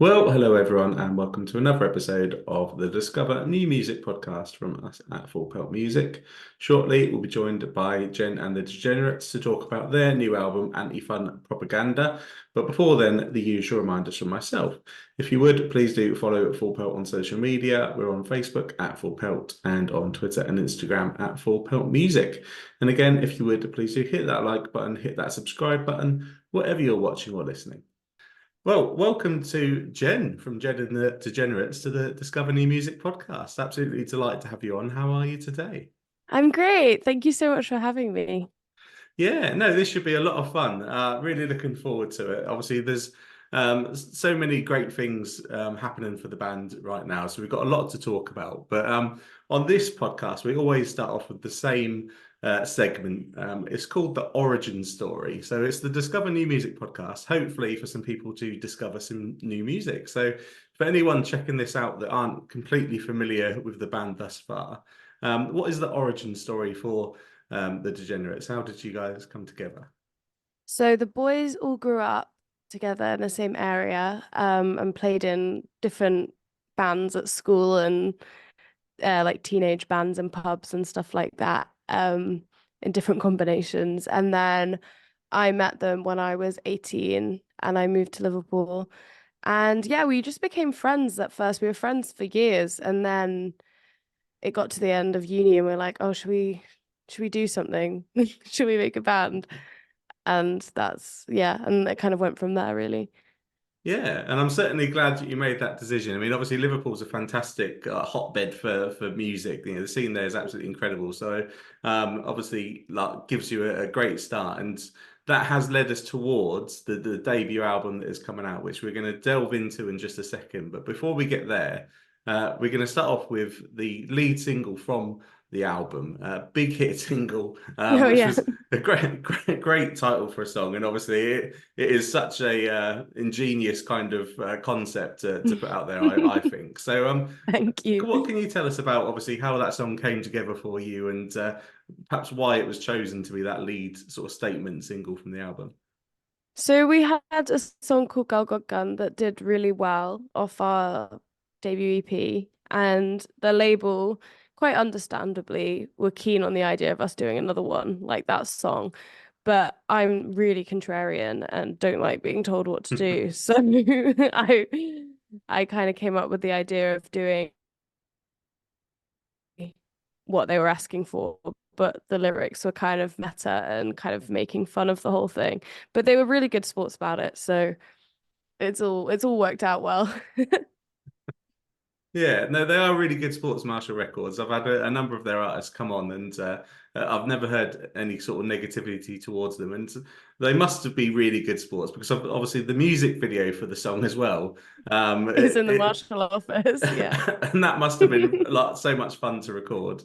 Well, hello everyone, and welcome to another episode of the Discover New Music podcast from us at Pelt Music. Shortly, we'll be joined by Jen and the Degenerates to talk about their new album, Anti-Fun Propaganda. But before then, the usual reminders from myself. If you would, please do follow Full Pelt on social media. We're on Facebook at Full Pelt and on Twitter and Instagram at Full Pelt Music. And again, if you would, please do hit that like button, hit that subscribe button, whatever you're watching or listening. Well, welcome to Jen from Jen and the Degenerates to the Discover New Music podcast. Absolutely delighted to have you on. How are you today? I'm great. Thank you so much for having me. Yeah, no, this should be a lot of fun. Really looking forward to it. Obviously, there's so many great things happening for the band right now, so we've got a lot to talk about. But on this podcast, we always start off with the same segment. It's called the Origin Story. So it's the Discover New Music podcast, hopefully for some people to discover some new music. So for anyone checking this out that aren't completely familiar with the band thus far, what is the origin story for the Degenerates? How did you guys come together? So the boys all grew up together in the same area, and played in different bands at school and like teenage bands and pubs and stuff like that, in different combinations. And then I met them when I was 18 and I moved to Liverpool. And yeah, we just became friends at first. We were friends for years, and then it got to the end of uni and we're like, oh, should we do something? Should we make a band? And that's, yeah, and it kind of went from there, really. Yeah, and I'm certainly glad that you made that decision. I mean, obviously Liverpool's a fantastic hotbed for music. You know, the scene there is absolutely incredible. So, obviously, like gives you a great start, and that has led us towards the debut album that is coming out, which we're going to delve into in just a second. But before we get there, we're going to start off with the lead single from the album, big hit single, Oh which yeah. was a great title for a song, and obviously it is such a ingenious kind of concept to put out there, I think. So, Thank you. what can you tell us about obviously how that song came together for you, and perhaps why it was chosen to be that lead sort of statement single from the album? So we had a song called Girl Got Gun that did really well off our debut EP, and the label, quite understandably, were keen on the idea of us doing another one like that song. But I'm really contrarian and don't like being told what to do. So I I kind of came up with the idea of doing what they were asking for, but the lyrics were kind of meta and kind of making fun of the whole thing. But they were really good sports about it, so it's all worked out well. Yeah, no, they are really good sports martial records. I've had a number of their artists come on, and I've never heard any sort of negativity towards them. And they must be really good sports because obviously the music video for the song as well. It's in the martial office, yeah. And that must have been like so much fun to record.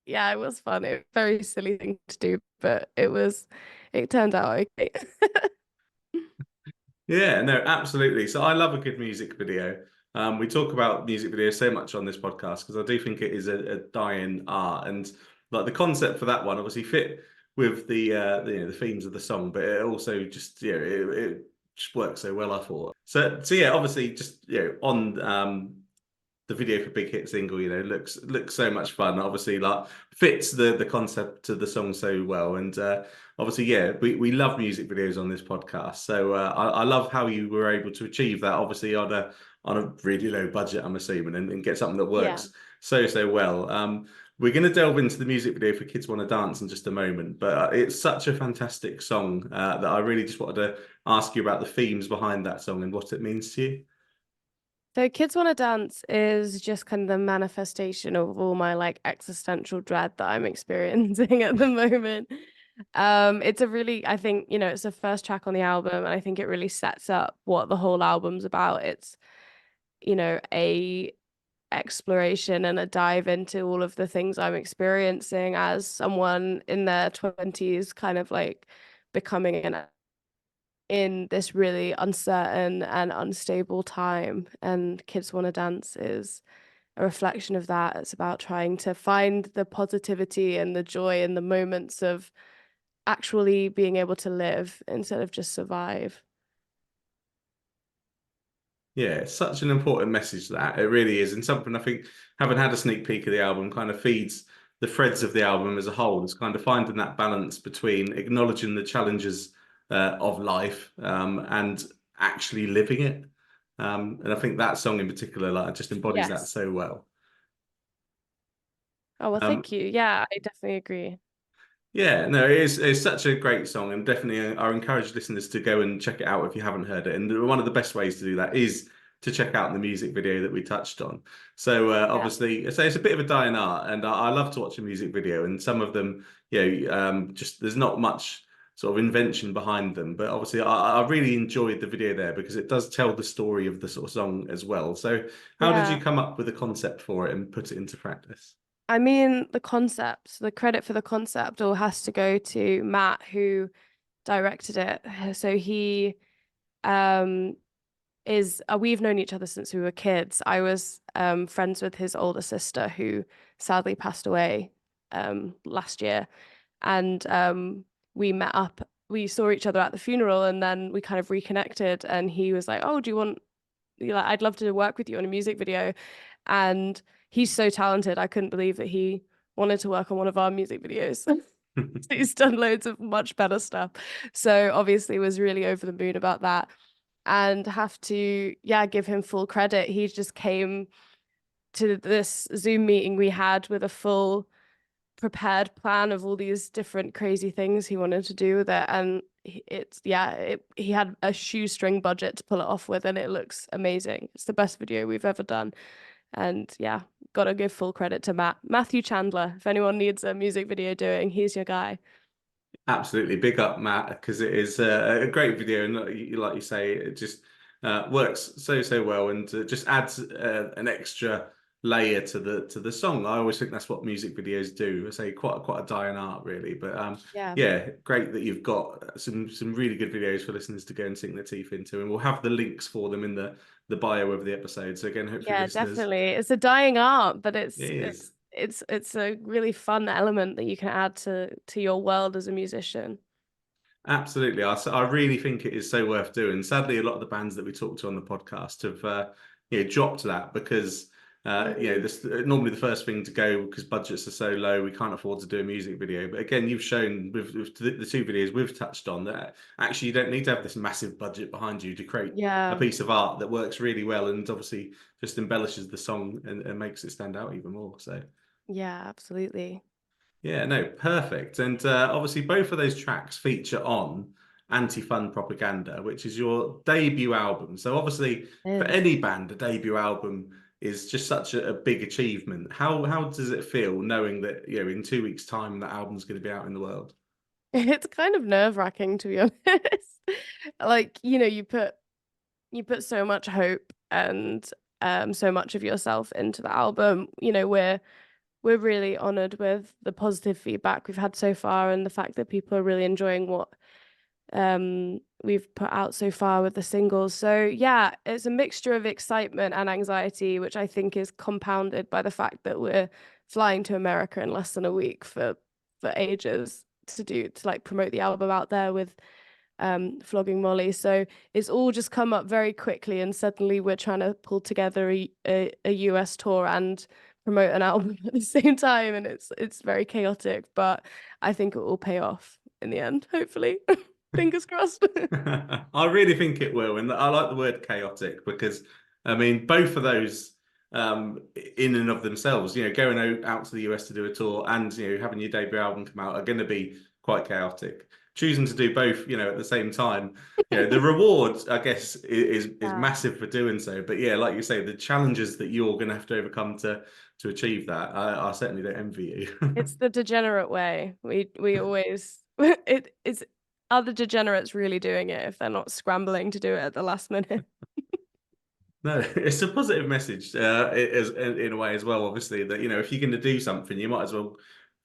Yeah, it was fun. It was a very silly thing to do, but it turned out okay. Yeah, no, absolutely. So I love a good music video. We talk about music videos so much on this podcast because I do think it is a dying art, and like the concept for that one obviously fit with the themes of the song, but it also just it just works so well, I thought. So yeah, obviously just on the video for Big Hit Single, looks so much fun. Obviously, like fits the concept of the song so well, and obviously, yeah, we love music videos on this podcast. So I love how you were able to achieve that. Obviously, on a really low budget, I'm assuming, and get something that Yeah. works so well. We're going to delve into the music video for Kids Want to Dance in just a moment, but it's such a fantastic song that I really just wanted to ask you about the themes behind that song and what it means to you. So Kids Wanna Dance is just kind of the manifestation of all my like existential dread that I'm experiencing at the moment. It's a really, I think, it's the first track on the album, and I think it really sets up what the whole album's about. It's, a exploration and a dive into all of the things I'm experiencing as someone in their 20s, kind of like becoming in this really uncertain and unstable time. And Kids Wanna Dance is a reflection of that. It's about trying to find the positivity and the joy in the moments of actually being able to live instead of just survive. Yeah, it's such an important message that it really is, and something I think having had a sneak peek of the album kind of feeds the threads of the album as a whole. It's kind of finding that balance between acknowledging the challenges of life and actually living it. And I think that song in particular, like, just embodies that Yes. so well. Oh, well, Um, thank you. Yeah, I definitely agree. Yeah, no, it's such a great song, and definitely I encourage listeners to go and check it out if you haven't heard it. And one of the best ways to do that is to check out the music video that we touched on. So Yeah. obviously, so it's a bit of a dying art, and I love to watch a music video. And some of them, just there's not much sort of invention behind them, but obviously, I really enjoyed the video there because it does tell the story of the sort of song as well. So, how did you Yeah. come up with the concept for it and put it into practice? I mean, the concept, the credit for the concept all has to go to Matt, who directed it. So he um is we've known each other since we were kids. I was friends with his older sister who sadly passed away last year. And we met up, we saw each other at the funeral, and then we kind of reconnected, and he was like, "Oh, do you want, like, I'd love to work with you on a music video." And he's so talented. I couldn't believe that he wanted to work on one of our music videos. He's done loads of much better stuff. So obviously was really over the moon about that. And have to, yeah, give him full credit. He just came to this Zoom meeting we had with a full prepared plan of all these different crazy things he wanted to do with it. And it's, yeah, he had a shoestring budget to pull it off with, and it looks amazing. It's the best video we've ever done. And yeah, gotta give full credit to Matthew Chandler. If anyone needs a music video doing, he's your guy. Absolutely, big up Matt, because it is a great video, and like you say, it just works so well, and just adds an extra layer to the song. I always think that's what music videos do. I say quite a dying art, really, but Yeah. yeah, great that you've got some really good videos for listeners to go and sink their teeth into, and we'll have the links for them in the bio of the episode. So again, hopefully Yeah, listeners, definitely. It's a dying art, but it is. it's a really fun element that you can add to your world as a musician. Absolutely. I really think it is so worth doing. Sadly, a lot of the bands that we talked to on the podcast have dropped that because Mm. this normally the first thing to go because budgets are so low, we can't afford to do a music video. But again, you've shown with the two videos we've touched on that actually you don't need to have this massive budget behind you to create a Yeah. piece of art that works really well and obviously just embellishes the song and makes it stand out even more. So. Yeah, absolutely. Yeah, no, perfect. And obviously, both of those tracks feature on Anti-Fun Propaganda, which is your debut album. So, obviously, It for is. any band, a debut album is just such a big achievement. How does it feel knowing that in 2 weeks' time that album's going to be out in the world? It's kind of nerve-wracking, to be honest. Like, you put so much hope and so much of yourself into the album. We're really honored with the positive feedback we've had so far, and the fact that people are really enjoying what we've put out so far with the singles. So yeah, it's a mixture of excitement and anxiety, which I think is compounded by the fact that we're flying to America in less than a week for ages to like promote the album out there with Flogging Molly. So it's all just come up very quickly, and suddenly we're trying to pull together a US tour and promote an album at the same time, and it's very chaotic, but I think it will pay off in the end, hopefully. Fingers crossed. I really think it will, and I like the word chaotic because I mean both of those in and of themselves, going out to the US to do a tour and having your debut album come out are going to be quite chaotic. Choosing to do both, at the same time, the reward, I guess, is Yeah. massive for doing so. But yeah, like you say, the challenges that you're going to have to overcome to achieve that, I certainly don't envy you. It's the degenerate way. We always it's other degenerates really doing it if they're not scrambling to do it at the last minute. No, it's a positive message it is in a way as well. Obviously, that if you're going to do something, you might as well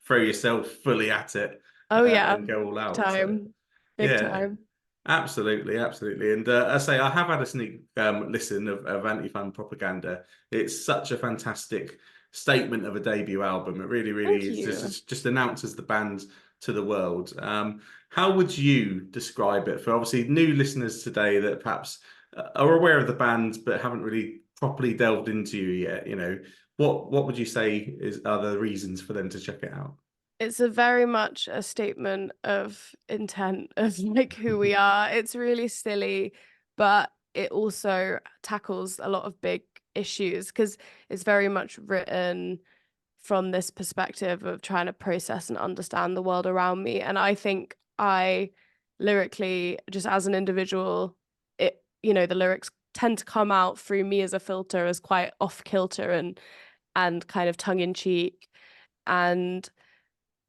throw yourself fully at it Oh yeah, and go all big out. So time. Big yeah, time. absolutely, absolutely. And I say I have had a sneak listen of anti-fan propaganda. It's such a fantastic statement of a debut album. It really, really Thank is. you. Just announces the band to the world. How would you describe it for obviously new listeners today that perhaps are aware of the band but haven't really properly delved into you yet, what would you say are the reasons for them to check it out? It's a very much a statement of intent of like who we are. It's really silly, but it also tackles a lot of big issues because it's very much written from this perspective of trying to process and understand the world around me. And I think I lyrically, just as an individual, the lyrics tend to come out through me as a filter as quite off kilter and kind of tongue in cheek and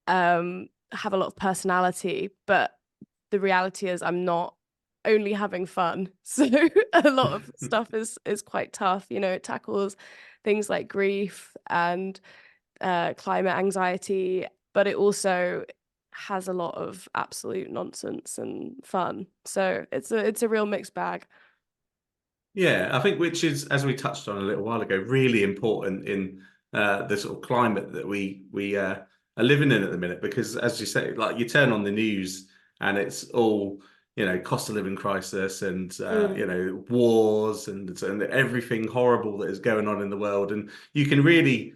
have a lot of personality. But the reality is I'm not only having fun. So a lot of stuff is quite tough. It tackles things like grief and climate anxiety, but it also has a lot of absolute nonsense and fun. So it's a real mixed bag. Yeah, I think which is, as we touched on a little while ago, really important in the sort of climate that we are living in at the minute. Because as you say, like you turn on the news and it's all, cost of living crisis and Mm, wars and everything horrible that is going on in the world, and you can really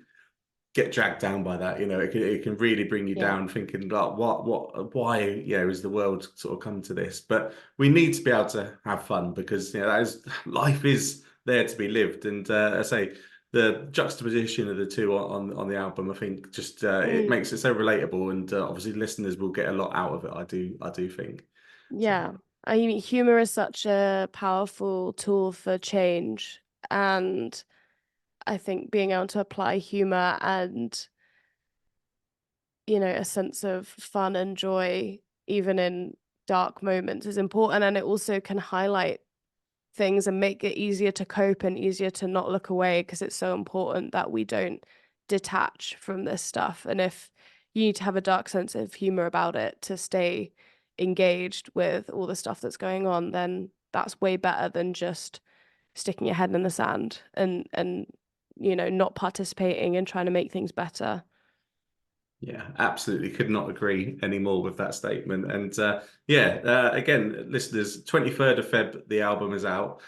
get dragged down by that. It can really bring you yeah. down thinking like why, is the world sort of come to this? But we need to be able to have fun because that is life is there to be lived. And I say the juxtaposition of the two on the album, I think just it Mm, makes it so relatable, and obviously listeners will get a lot out of it. I do think so. yeah. I mean, humor is such a powerful tool for change. And I think being able to apply humor and, a sense of fun and joy, even in dark moments, is important. And it also can highlight things and make it easier to cope and easier to not look away because it's so important that we don't detach from this stuff. And if you need to have a dark sense of humor about it to stay engaged with all the stuff that's going on, then that's way better than just sticking your head in the sand and not participating and trying to make things better. Yeah, absolutely. Could not agree anymore with that statement. And yeah, again, listeners, 23rd of Feb, the album is out.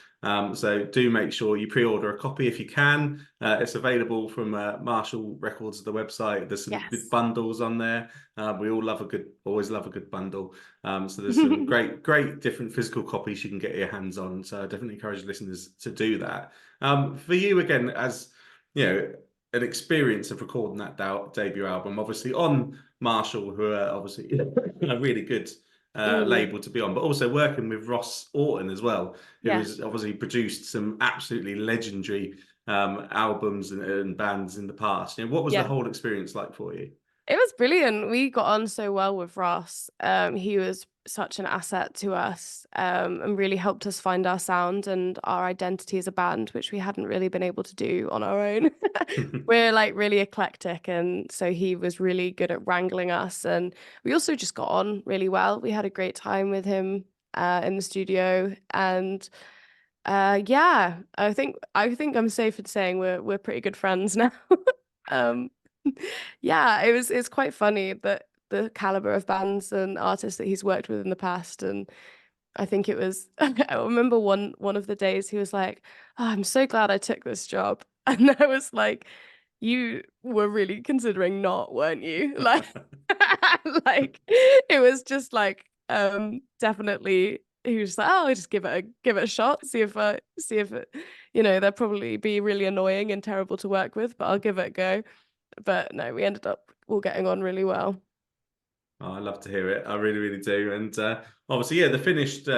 So do make sure you pre-order a copy if you can. It's available from Marshall Records, the website. There's some good Yes. bundles on there. We always love a good bundle. So there's some great different physical copies you can get your hands on. So I definitely encourage listeners to do that. For you again, as you know, an experience of recording that debut album, obviously on Marshall, who are obviously a really good Mm, label to be on, but also working with Ross Orton as well, who yeah. has obviously produced some absolutely legendary albums and bands in the past. What was the Yeah. whole experience like for you? It was brilliant. We got on so well with Ross. He was such an asset to us, and really helped us find our sound and our identity as a band, which we hadn't really been able to do on our own. We're like really eclectic, and so he was really good at wrangling us. And we also just got on really well. We had a great time with him in the studio, and yeah, I think I'm safe in saying we're pretty good friends now. Um, yeah, it's quite funny that the caliber of bands and artists that he's worked with in the past. And I think it was I remember one of the days he was like, "Oh, I'm so glad I took this job." And I was like, "You were really considering not, weren't you?" Like like it was just like definitely he was just like, "Oh, I'll just give it a shot, see if it, they'll probably be really annoying and terrible to work with, but I'll give it a go." But no, we ended up all getting on really well. Oh, I love to hear it. I really, really do. And obviously, yeah, the finished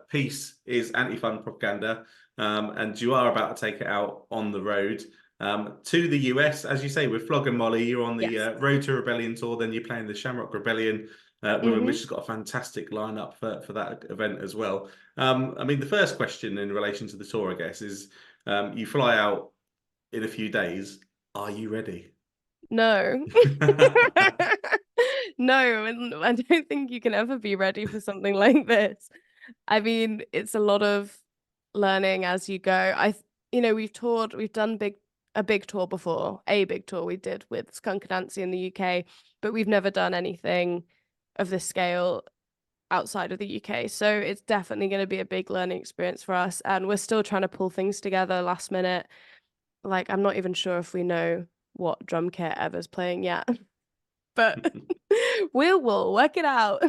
piece is anti-fun propaganda, and you are about to take it out on the road to the US, as you say, with Flog and Molly. You're on the Yes. Road to Rebellion tour. Then you're playing the Shamrock Rebellion women, which Hmm. has got a fantastic lineup for that event as well. I mean, the first question in relation to the tour, I guess, is you fly out in a few days. Are you ready? No. No, and I don't think you can ever be ready for something like this. I mean, it's a lot of learning as you go. We've done a big tour before, a big tour we did with Skunk Anansie in the UK, but we've never done anything of this scale outside of the UK. So it's definitely going to be a big learning experience for us. And we're still trying to pull things together last minute. Like, I'm not even sure if we know what drum kit Ever's playing yet, but we'll work it out.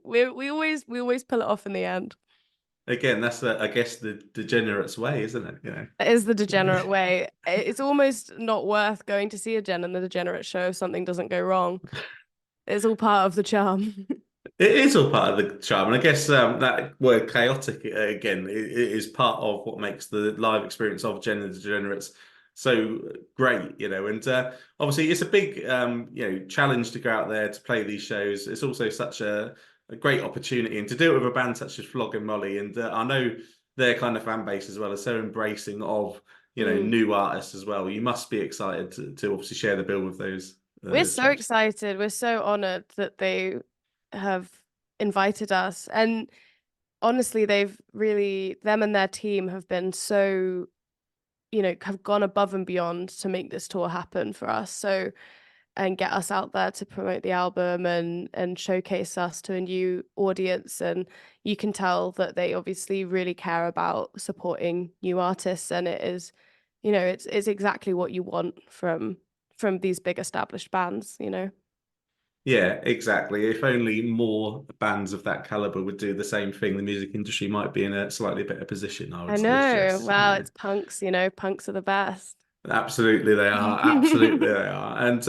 We always pull it off in the end. Again, that's I guess the degenerates way, isn't it? It is the degenerate way. It's almost not worth going to see a Gen and the Degenerate show if something doesn't go wrong. It's all part of the charm. It is all part of the charm, and I guess that word chaotic again it is part of what makes the live experience of Gen and Degenerates so great, And obviously, it's a big challenge to go out there to play these shows. It's also such a great opportunity, and to do it with a band such as Flog and Molly, and I know their kind of fan base as well is so embracing of Mm. new artists as well. You must be excited to obviously share the bill with We're those so chaps. excited. We're so honored that they have invited us. And honestly, they've really, them and their team have been so, have gone above and beyond to make this tour happen for us. So, and get us out there to promote the album and showcase us to a new audience. And you can tell that they obviously really care about supporting new artists. And it is, it's exactly what you want from these big established bands. Yeah, exactly. If only more bands of that caliber would do the same thing, the music industry might be in a slightly better position, I I would know. suggest. Well, it's punks are the best. Absolutely, they are. Absolutely, they are. And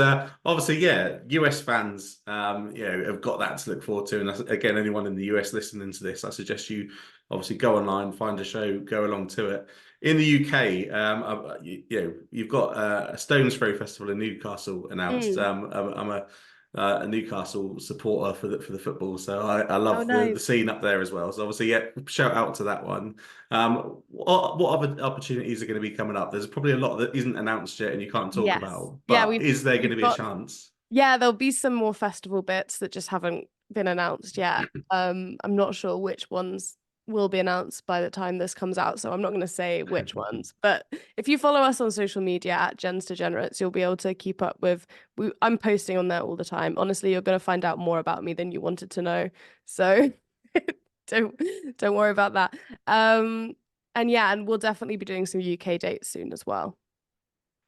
obviously, yeah, US fans, have got that to look forward to. And again, anyone in the US listening to this, I suggest you obviously go online, find a show, go along to it. In the UK, you've got a Stones Throw Festival in Newcastle announced. Mm. I'm a Newcastle supporter for the football, so I Oh, love the nice. scene up there as well. So obviously, yeah, shout out to that one. What other opportunities are going to be coming up? There's probably a lot that isn't announced yet and you can't talk Yes. about, Yeah, but is there going to we've be a got chance? yeah, there'll be some more festival bits that just haven't been announced yet. I'm not sure which ones will be announced by the time this comes out, so I'm not going to say which ones. But if you follow us on social media at Jen's Degenerates, you'll be able to keep up with. I'm posting on there all the time. Honestly, you're going to find out more about me than you wanted to know. So don't don't worry about that. Um, and yeah, and we'll definitely be doing some UK dates soon as well.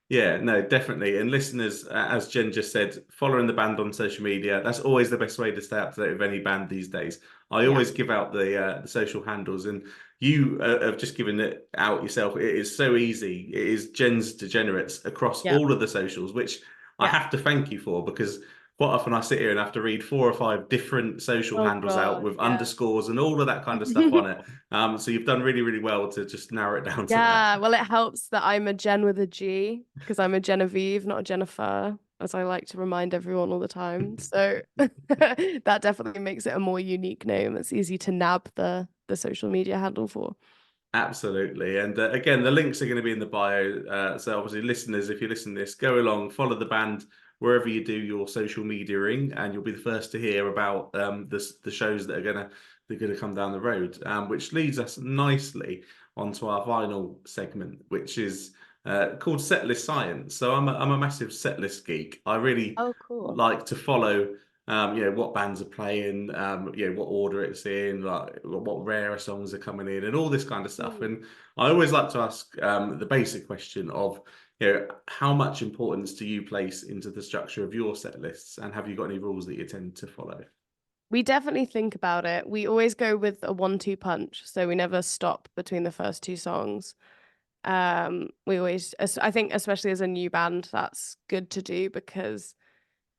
Yeah, no, definitely. And listeners, as Jen just said, following the band on social media, that's always the best way to stay up to date with any band these days. I Yeah, always give out the social handles, and you have just given it out yourself. It is so easy. It is Jen's Degenerates across yeah, all of the socials, which I yeah. have to thank you for because quite often I sit here and have to read 4 or 5 different social Oh handles out God, with yeah. underscores and all of that kind of stuff on it. So you've done really, really well to just narrow it down to that. Yeah, well, it helps that I'm a Jen with a G because I'm a Genevieve, not a Jennifer, as I like to remind everyone all the time. So that definitely makes it a more unique name. It's easy to nab the social media handle for. Absolutely. And again, the links are going to be in the bio. So obviously, listeners, if you listen to this, go along, follow the band wherever you do your social mediaing, and you'll be the first to hear about the shows that are gonna come down the road. Which leads us nicely onto our final segment, which is called Setlist Science. So I'm a massive setlist geek. I really Oh, cool. like to follow what bands are playing, what order it's in, like what rarer songs are coming in, and all this kind of stuff. Mm. And I always like to ask the basic question of, how much importance do you place into the structure of your set lists, and have you got any rules that you tend to follow? We definitely think about it. We always go with a 1-2 punch, so we never stop between the first two songs. We always, I think, especially as a new band, that's good to do because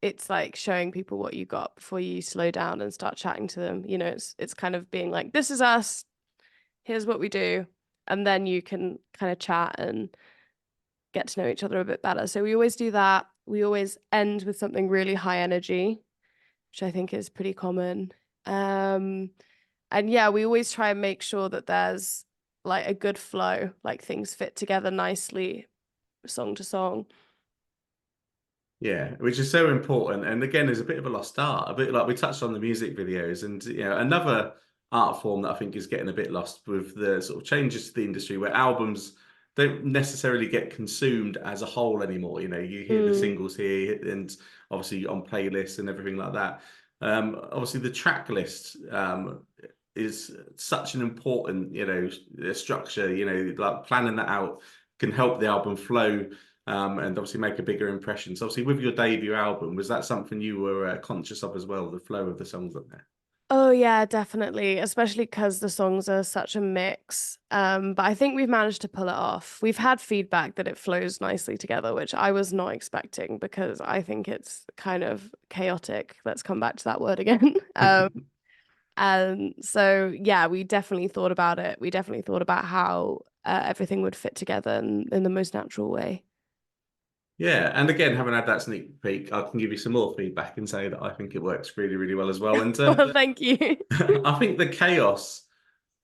it's like showing people what you got before you slow down and start chatting to them. It's kind of being like, this is us, here's what we do, and then you can kind of chat and get to know each other a bit better. So we always do that. We always end with something really high energy, which I think is pretty common. Um, and yeah, we always try and make sure that there's like a good flow, like things fit together nicely, song to song. Yeah, which is so important. And again, there's a bit of a lost art, a bit like we touched on the music videos, and another art form that I think is getting a bit lost with the sort of changes to the industry, where albums don't necessarily get consumed as a whole anymore. You hear the Mm, singles here, and obviously on playlists and everything like that. Obviously the track list is such an important, structure. Like planning that out can help the album flow. And obviously make a bigger impression. So obviously with your debut album, was that something you were conscious of as well, the flow of the songs on there? Oh yeah, definitely, especially because the songs are such a mix. But I think we've managed to pull it off. We've had feedback that it flows nicely together, which I was not expecting because I think it's kind of chaotic. Let's come back to that word again. And so yeah, we definitely thought about it. We definitely thought about how everything would fit together in the most natural way. Yeah, and again, having had that sneak peek, I can give you some more feedback and say that I think it works really, really well as well. And Well, thank you. I think the chaos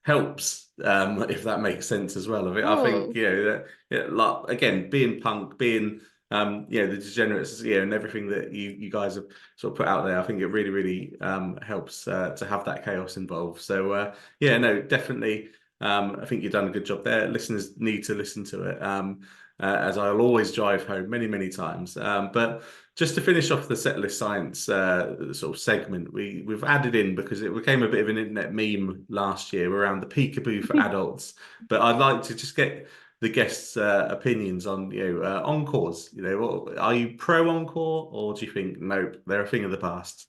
helps, if that makes sense as well. I think Oh. that, yeah, like again, being punk, being the Degenerates, and everything that you guys have sort of put out there. I think it really, really helps to have that chaos involved. So yeah, no, definitely. I think you've done a good job there. Listeners need to listen to it. As I'll always drive home many, many times. But just to finish off the setlist science sort of segment, we've added in because it became a bit of an internet meme last year around the peekaboo for adults. But I'd like to just get the guests' opinions on encores. Are you pro encore or do you think nope, they're a thing of the past?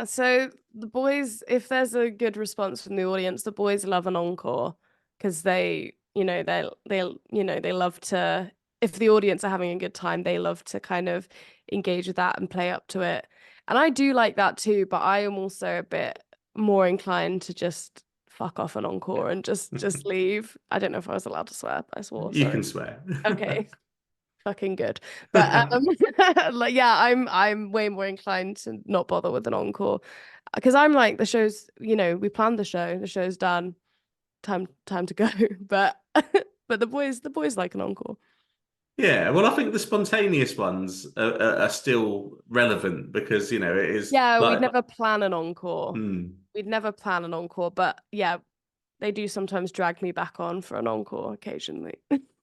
So the boys, if there's a good response from the audience, the boys love an encore because they love to, if the audience are having a good time, they love to kind of engage with that and play up to it. And I do like that too, but I am also a bit more inclined to just fuck off an encore and just leave. I don't know if I was allowed to swear, but I swore, You can sorry. swear. Okay. Fucking good. But like yeah, I'm way more inclined to not bother with an encore because I'm like the show's, we planned the show's done, time to go. But but the boys like an encore. Yeah, well, I think the spontaneous ones are still relevant because it is Yeah, we'd like, never plan an encore. hmm. We'd never plan an encore, but yeah, they do sometimes drag me back on for an encore occasionally.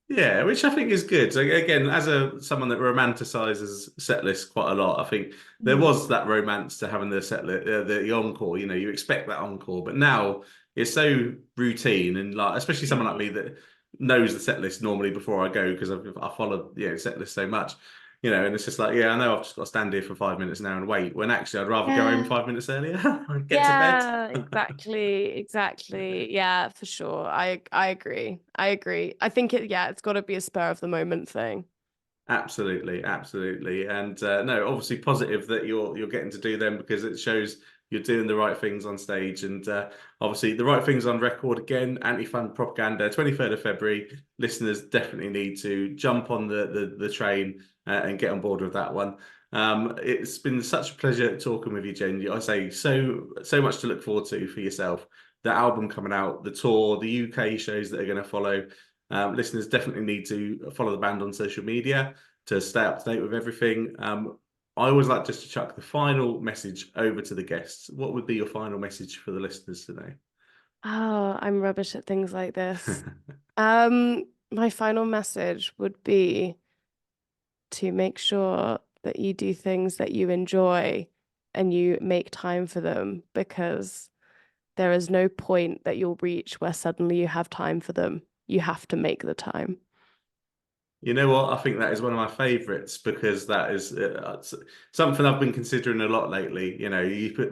Yeah, which I think is good. So again, as someone that romanticizes set lists quite a lot, I think there Mm. was that romance to having the set list, the encore. You expect that encore, but now it's so routine and like, especially someone like Mm. me that knows the set list normally before I go because I follow set list so much, and it's just like, yeah, I know I've just got to stand here for 5 minutes now and wait. When actually I'd rather go home Yeah. 5 minutes earlier and get to bed. Yeah, exactly, exactly. Yeah, for sure. I agree. I agree. I think it's got to be a spur of the moment thing. Absolutely, absolutely, and no, obviously positive that you're getting to do them because it shows you're doing the right things on stage, and obviously the right things on record. Again, anti-fun propaganda, 23rd of February. Listeners definitely need to jump on the train and get on board with that one. It's been such a pleasure talking with you, Jen. I say so much to look forward to for yourself. The album coming out, the tour, the UK shows that are going to follow. Listeners definitely need to follow the band on social media to stay up to date with everything. I always like just to chuck the final message over to the guests. What would be your final message for the listeners today? Oh, I'm rubbish at things like this. My final message would be to make sure that you do things that you enjoy and you make time for them because there is no point that you'll reach where suddenly you have time for them. You have to make the time. You know what? I think that is one of my favorites because that is something I've been considering a lot lately.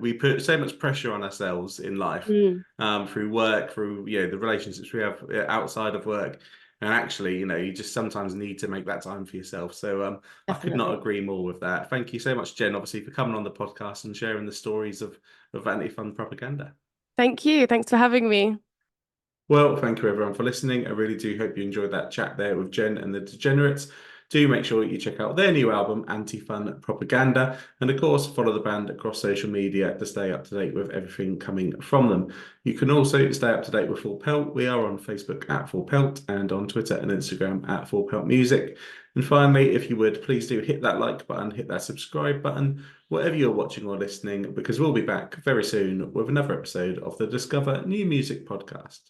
We put so much pressure on ourselves in life, Mm, through work, through the relationships we have outside of work, and actually, you just sometimes need to make that time for yourself. So, I could not definitely. agree more with that. Thank you so much, Jen, obviously for coming on the podcast and sharing the stories of anti-fun propaganda. Thank you. Thanks for having me. Well, thank you everyone for listening. I really do hope you enjoyed that chat there with Jen and the Degenerates. Do make sure you check out their new album, Anti-Fun Propaganda, and of course, follow the band across social media to stay up to date with everything coming from them. You can also stay up to date with Full Pelt. We are on Facebook at Full Pelt and on Twitter and Instagram at Full Pelt Music. And finally, if you would, please do hit that like button, hit that subscribe button, whatever you're watching or listening, because we'll be back very soon with another episode of the Discover New Music podcast.